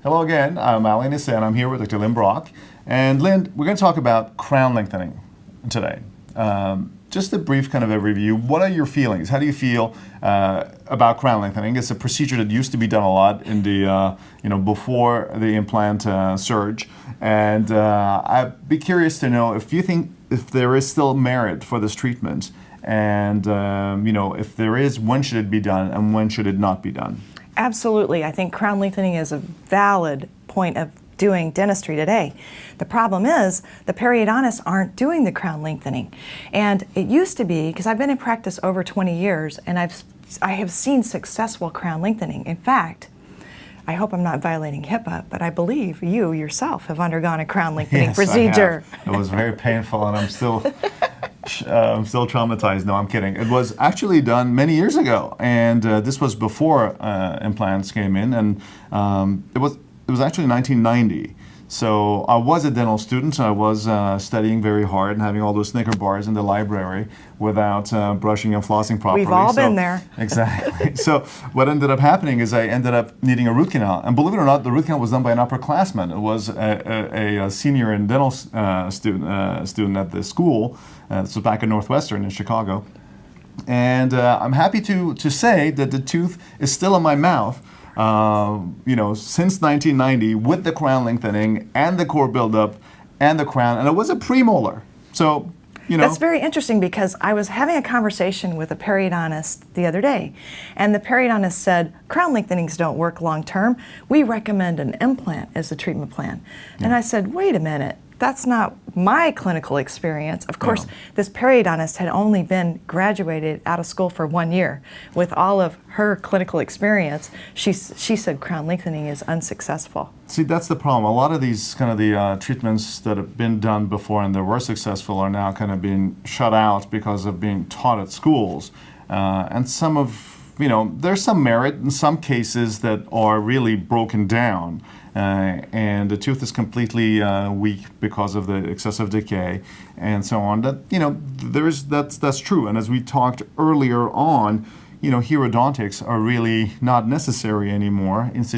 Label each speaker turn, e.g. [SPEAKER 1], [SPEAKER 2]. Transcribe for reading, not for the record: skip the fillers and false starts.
[SPEAKER 1] Hello again, I'm Nasseh, and I'm here with Dr. Lynne Brock. And Lynne, we're going to talk about crown lengthening today. Just a brief kind of a review. What are your feelings? How do you feel about crown lengthening? It's a procedure that used to be done a lot in the before the implant surge. And I'd be curious to know if you think if there is still merit for this treatment, and if there is, when should it be done and when should it not be done?
[SPEAKER 2] Absolutely. I think crown lengthening is a valid point of doing dentistry today. The problem is the periodontists aren't doing the crown lengthening. And it used to be, because I've been in practice over 20 years, and I have seen successful crown lengthening. In fact, I hope I'm not violating HIPAA, but I believe you yourself have undergone a crown lengthening procedure.
[SPEAKER 1] I have. It was very painful, and I'm still traumatized. No, I'm kidding. It was actually done many years ago, and this was before implants came in, and it was actually 1990. So I was a dental student, so I was studying very hard and having all those Snicker bars in the library without brushing and flossing properly.
[SPEAKER 2] We've all been there.
[SPEAKER 1] Exactly. So what ended up happening is I ended up needing a root canal. And believe it or not, the root canal was done by an upperclassman. It was a senior in dental student at the school. This was back in Northwestern in Chicago. And I'm happy to say that the tooth is still in my mouth. Since 1990 with the crown lengthening and the core buildup and the crown, and it was a premolar. So,
[SPEAKER 2] That's very interesting because I was having a conversation with a periodontist the other day, and the periodontist said, crown lengthenings don't work long term. We recommend an implant as the treatment plan. Yeah. And I said, wait a minute. That's not my clinical experience. Of course, this periodontist had only been graduated out of school for 1 year. With all of her clinical experience, she said crown lengthening is unsuccessful.
[SPEAKER 1] See, that's the problem. A lot of these kind of the treatments that have been done before and that were successful are now kind of being shut out because of being taught at schools. And some of, there's some merit in some cases that are really broken down. And the tooth is completely weak because of the excessive decay and so on. That's true. And as we talked earlier on, herodontics are really not necessary anymore in situations